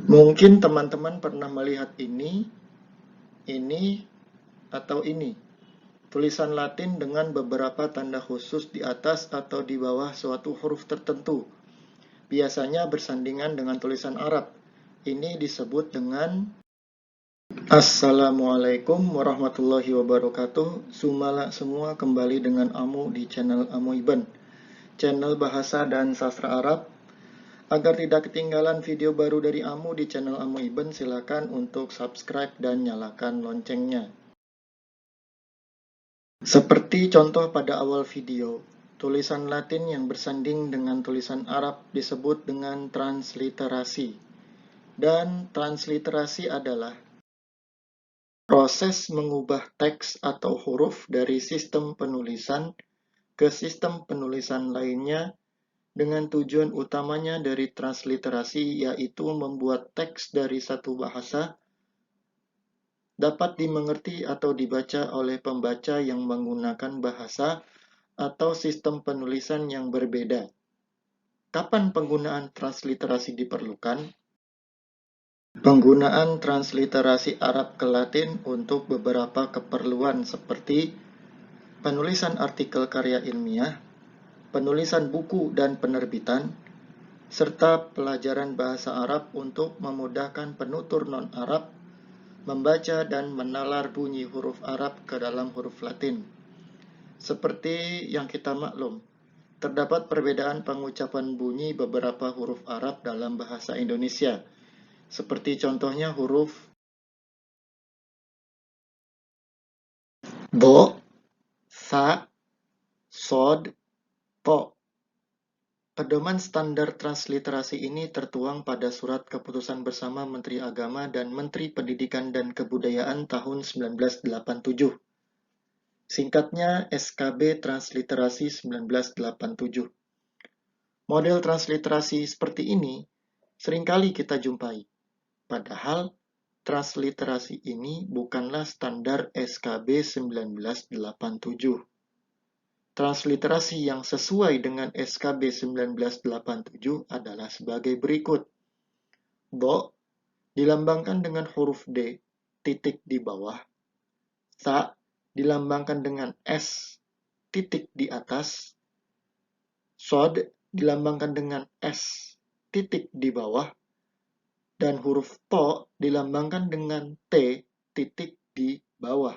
Mungkin teman-teman pernah melihat ini, atau ini. Tulisan Latin dengan beberapa tanda khusus di atas atau di bawah suatu huruf tertentu. Biasanya bersandingan dengan tulisan Arab. Ini disebut dengan Assalamualaikum warahmatullahi wabarakatuh. Sumala semua kembali dengan Amu di channel Amu Iban, channel bahasa dan sastra Arab. Agar tidak ketinggalan video baru dari Amu di channel Amu Iban, silakan untuk subscribe dan nyalakan loncengnya. Seperti contoh pada awal video, tulisan Latin yang bersanding dengan tulisan Arab disebut dengan transliterasi. Dan transliterasi adalah proses mengubah teks atau huruf dari sistem penulisan ke sistem penulisan lainnya dengan tujuan utamanya dari transliterasi yaitu membuat teks dari satu bahasa dapat dimengerti atau dibaca oleh pembaca yang menggunakan bahasa atau sistem penulisan yang berbeda. Kapan penggunaan transliterasi diperlukan? Penggunaan transliterasi Arab ke Latin untuk beberapa keperluan seperti penulisan artikel karya ilmiah, penulisan buku dan penerbitan, serta pelajaran bahasa Arab untuk memudahkan penutur non-Arab membaca dan menalar bunyi huruf Arab ke dalam huruf Latin. Seperti yang kita maklum, terdapat perbedaan pengucapan bunyi beberapa huruf Arab dalam bahasa Indonesia, seperti contohnya huruf bo, sa, sod, po. Pedoman standar transliterasi ini tertuang pada Surat Keputusan Bersama Menteri Agama dan Menteri Pendidikan dan Kebudayaan tahun 1987. Singkatnya SKB Transliterasi 1987. Model transliterasi seperti ini seringkali kita jumpai. Padahal transliterasi ini bukanlah standar SKB 1987. Transliterasi yang sesuai dengan SKB 1987 adalah sebagai berikut. Bo dilambangkan dengan huruf D titik di bawah. Sa dilambangkan dengan S titik di atas. Sod dilambangkan dengan S titik di bawah. Dan huruf To dilambangkan dengan T titik di bawah.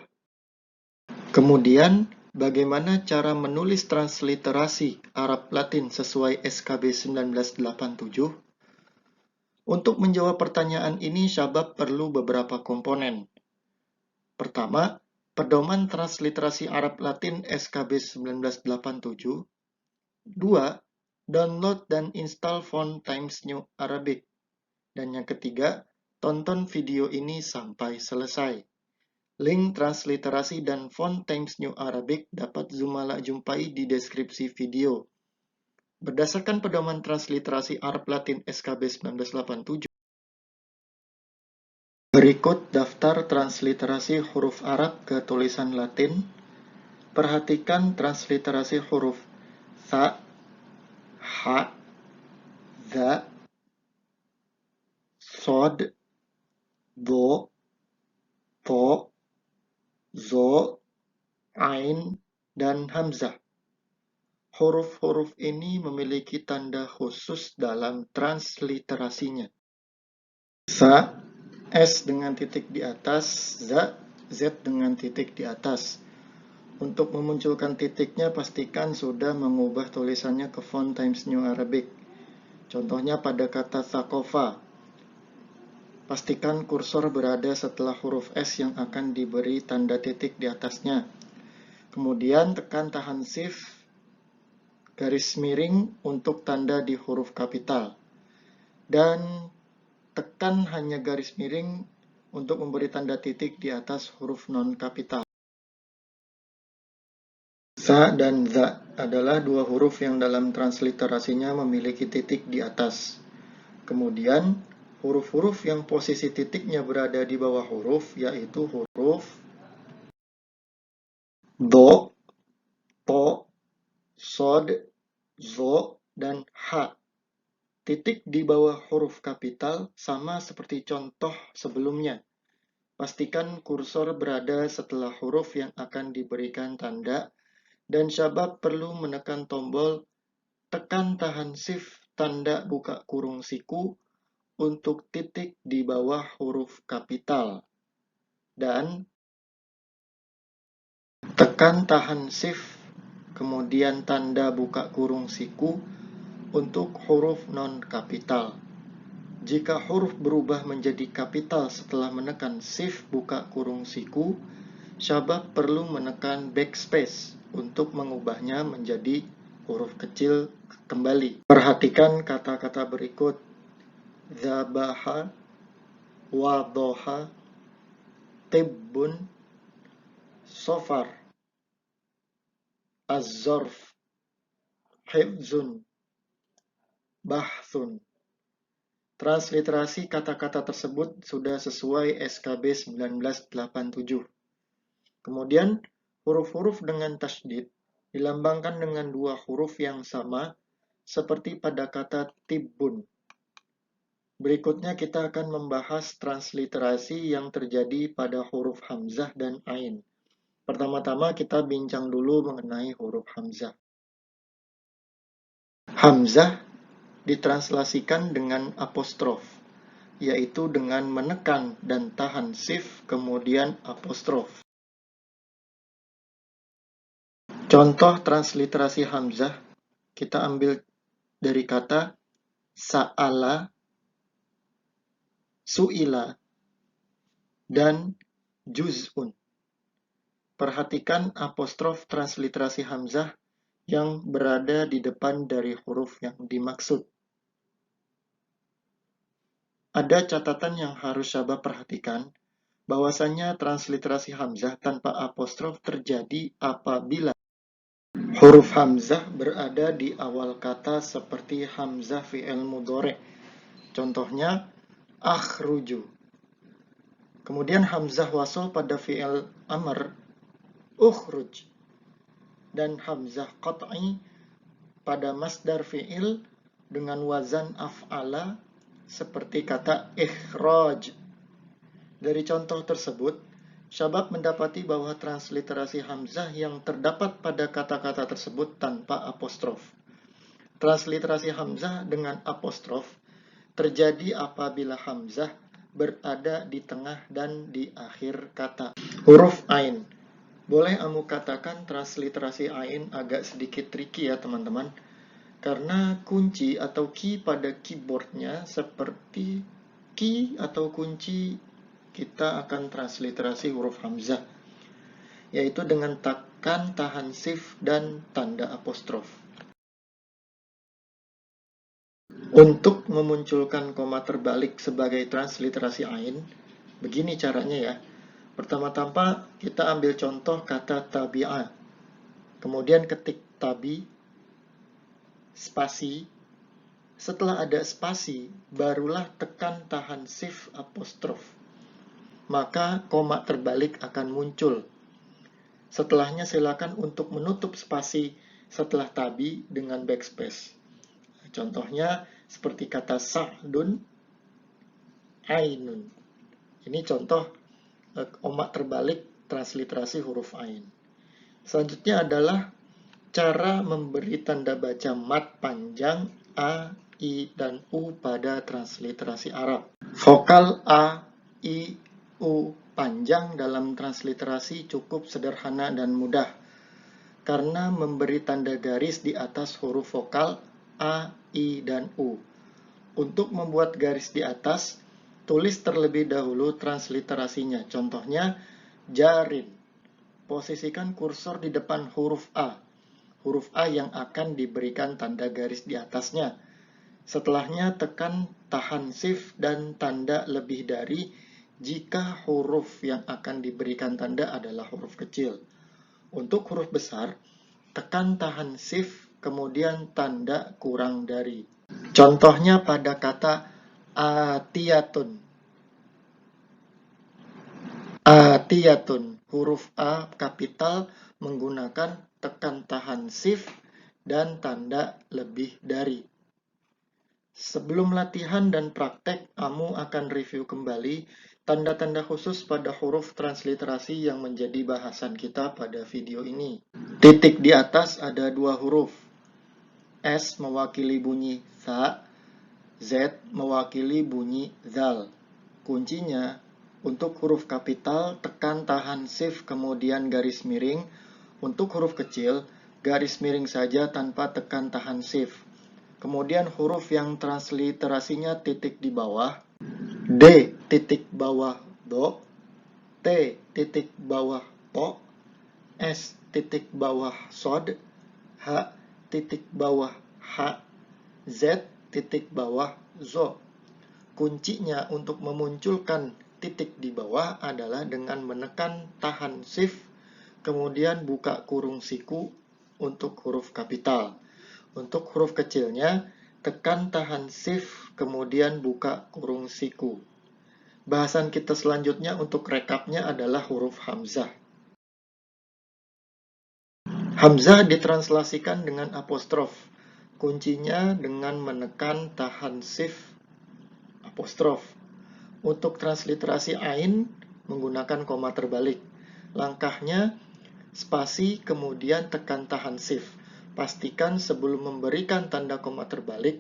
Kemudian, bagaimana cara menulis transliterasi Arab Latin sesuai SKB 1987? Untuk menjawab pertanyaan ini, Syabab perlu beberapa komponen. Pertama, pedoman transliterasi Arab Latin SKB 1987. Dua, download dan install font Times New Arabic. Dan yang ketiga, tonton video ini sampai selesai. Link transliterasi dan font Times New Arabic dapat Zumala jumpai di deskripsi video. Berdasarkan pedoman transliterasi Arab Latin SKB 1987, berikut daftar transliterasi huruf Arab ke tulisan Latin. Perhatikan transliterasi huruf Sa, Ha, Za, Sod, Do, Po, Zo, Ain, dan Hamzah. Huruf-huruf ini memiliki tanda khusus dalam transliterasinya. Sa, S dengan titik di atas, Za, Z dengan titik di atas. Untuk memunculkan titiknya, pastikan sudah mengubah tulisannya ke font Times New Arabic. Contohnya pada kata Sakofa. Pastikan kursor berada setelah huruf S yang akan diberi tanda titik di atasnya. Kemudian tekan tahan Shift, garis miring untuk tanda di huruf kapital. Dan tekan hanya garis miring untuk memberi tanda titik di atas huruf non-kapital. Sa dan Za adalah dua huruf yang dalam transliterasinya memiliki titik di atas. Kemudian, huruf-huruf yang posisi titiknya berada di bawah huruf, yaitu huruf Do, Po, Sod, Zo, dan Ha. Titik di bawah huruf kapital sama seperti contoh sebelumnya. Pastikan kursor berada setelah huruf yang akan diberikan tanda, dan Syabab perlu menekan tombol tekan tahan shift tanda buka kurung siku untuk titik di bawah huruf kapital. Dan tekan tahan shift, kemudian tanda buka kurung siku untuk huruf non-kapital. Jika huruf berubah menjadi kapital setelah menekan shift buka kurung siku, Syabab perlu menekan backspace untuk mengubahnya menjadi huruf kecil kembali. Perhatikan kata-kata berikut: Zabaha, wadoha, tibbun, sofar, az-zorf, hifzun, bahthun. Transliterasi kata-kata tersebut sudah sesuai SKB 1987. Kemudian, huruf-huruf dengan tasydid dilambangkan dengan dua huruf yang sama, seperti pada kata tibbun. Berikutnya kita akan membahas transliterasi yang terjadi pada huruf hamzah dan ain. Pertama-tama kita bincang dulu mengenai huruf hamzah. Hamzah ditranslasikan dengan apostrof, yaitu dengan menekan dan tahan shift kemudian apostrof. Contoh transliterasi hamzah kita ambil dari kata sa'ala, su'ila, dan juz'un. Perhatikan apostrof transliterasi hamzah yang berada di depan dari huruf yang dimaksud. Ada catatan yang harus Syabab perhatikan, bahwasanya transliterasi hamzah tanpa apostrof terjadi apabila huruf hamzah berada di awal kata seperti hamzah fi'il mudhari'. Contohnya, akhruju. Kemudian hamzah wasl pada fi'il amr, ukhruj. Dan hamzah qat'i pada masdar fi'il dengan wazan af'ala seperti kata ikhraj. Dari contoh tersebut, Syabab mendapati bahwa transliterasi hamzah yang terdapat pada kata-kata tersebut tanpa apostrof. Transliterasi hamzah dengan apostrof terjadi apabila hamzah berada di tengah dan di akhir kata. Huruf ain. Boleh Amu katakan transliterasi ain agak sedikit tricky ya teman-teman, karena kunci atau key pada keyboardnya seperti key atau kunci kita akan transliterasi huruf hamzah, yaitu dengan tekan tahan shift dan tanda apostrof. Untuk memunculkan koma terbalik sebagai transliterasi ain, begini caranya ya. Pertama-tama kita ambil contoh kata tabi'ah. Kemudian ketik tabi, spasi. Setelah ada spasi, barulah tekan tahan shift apostrof. Maka koma terbalik akan muncul. Setelahnya silakan untuk menutup spasi setelah tabi dengan backspace. Contohnya seperti kata sa'dun, ainun. Ini contoh koma terbalik transliterasi huruf ain. Selanjutnya adalah cara memberi tanda baca mat panjang A, I, dan U pada transliterasi Arab. Vokal A, I, U panjang dalam transliterasi cukup sederhana dan mudah, karena memberi tanda garis di atas huruf vokal A, I, dan U. Untuk membuat garis di atas, tulis terlebih dahulu transliterasinya. Contohnya, jarin. Posisikan kursor di depan huruf A. Huruf A yang akan diberikan tanda garis di atasnya. Setelahnya tekan tahan shift dan tanda lebih dari jika huruf yang akan diberikan tanda adalah huruf kecil. Untuk huruf besar, tekan tahan shift kemudian tanda kurang dari. Contohnya pada kata atiyatun. Atiyatun, huruf A kapital menggunakan tekan tahan shift dan tanda lebih dari. Sebelum latihan dan praktek, Amu akan review kembali tanda-tanda khusus pada huruf transliterasi yang menjadi bahasan kita pada video ini. Titik di atas ada dua huruf. S mewakili bunyi tha, Z mewakili bunyi zal. Kuncinya, untuk huruf kapital, tekan tahan shift kemudian garis miring. Untuk huruf kecil, garis miring saja tanpa tekan tahan shift. Kemudian huruf yang transliterasinya titik di bawah, D titik bawah do, T titik bawah to, S titik bawah sod, H titik bawah ha, Z titik bawah zo. Kuncinya untuk memunculkan titik di bawah adalah dengan menekan tahan shift, kemudian buka kurung siku untuk huruf kapital. Untuk huruf kecilnya, tekan tahan shift, kemudian buka kurung siku. Bahasan kita selanjutnya untuk rekapnya adalah huruf hamzah. Hamzah ditranslasikan dengan apostrof. Kuncinya dengan menekan tahan shift, apostrof. Untuk transliterasi ain, menggunakan koma terbalik. Langkahnya, spasi, kemudian tekan tahan shift. Pastikan sebelum memberikan tanda koma terbalik,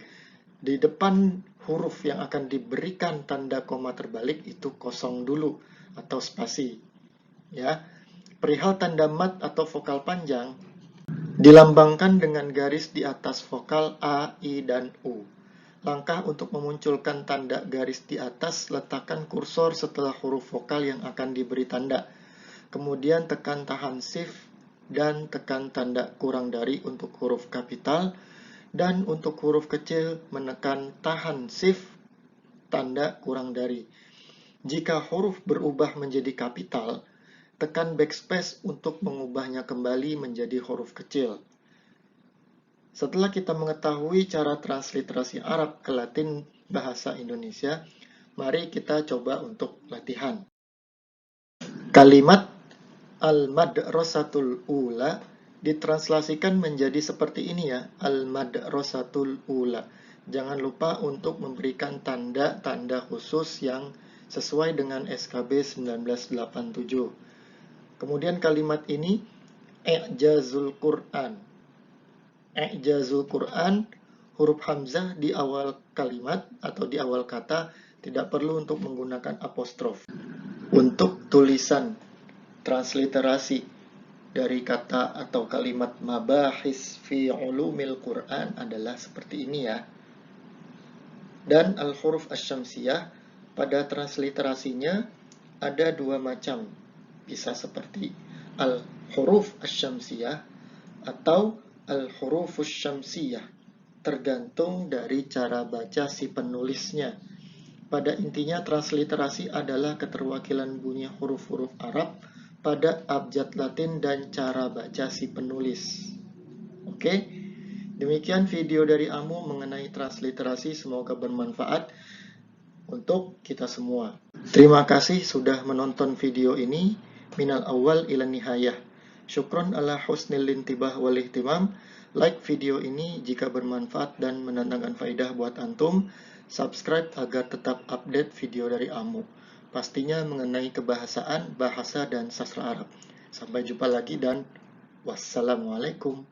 di depan huruf yang akan diberikan tanda koma terbalik itu kosong dulu atau spasi. Ya, perihal tanda mat atau vokal panjang dilambangkan dengan garis di atas vokal A, I, dan U. Langkah untuk memunculkan tanda garis di atas, letakkan kursor setelah huruf vokal yang akan diberi tanda. Kemudian tekan tahan shift dan tekan tanda kurang dari untuk huruf kapital, dan untuk huruf kecil menekan tahan shift tanda kurang dari. Jika huruf berubah menjadi kapital, tekan backspace untuk mengubahnya kembali menjadi huruf kecil. Setelah kita mengetahui cara transliterasi Arab ke Latin bahasa Indonesia, mari kita coba untuk latihan. Kalimat Al-Madrasatul Ula ditranslasikan menjadi seperti ini ya, Al-Madrasatul Ula. Jangan lupa untuk memberikan tanda-tanda khusus yang sesuai dengan SKB 1987. Kemudian kalimat ini, I'jazul Quran. I'jazul Quran, huruf hamzah di awal kalimat atau di awal kata tidak perlu untuk menggunakan apostrof. Untuk tulisan transliterasi dari kata atau kalimat mabahis fi ulumil Quran adalah seperti ini ya. Dan al-huruf asy-syamsiyah pada transliterasinya ada dua macam. Bisa seperti al-huruf asy-syamsiyah atau al-hurufus syamsiyah, tergantung dari cara baca si penulisnya. Pada intinya transliterasi adalah keterwakilan bunyi huruf-huruf Arab pada abjad Latin dan cara baca si penulis. Oke, demikian video dari Amu mengenai transliterasi, semoga bermanfaat untuk kita semua. Terima kasih sudah menonton video ini. Minal awal ila nihayah. Syukron ala husnil intibah wal ihtimam. Like video ini jika bermanfaat dan mendatangkan faedah buat antum. Subscribe agar tetap update video dari Amu. Pastinya mengenai kebahasaan, bahasa, dan sastra Arab. Sampai jumpa lagi dan wassalamualaikum.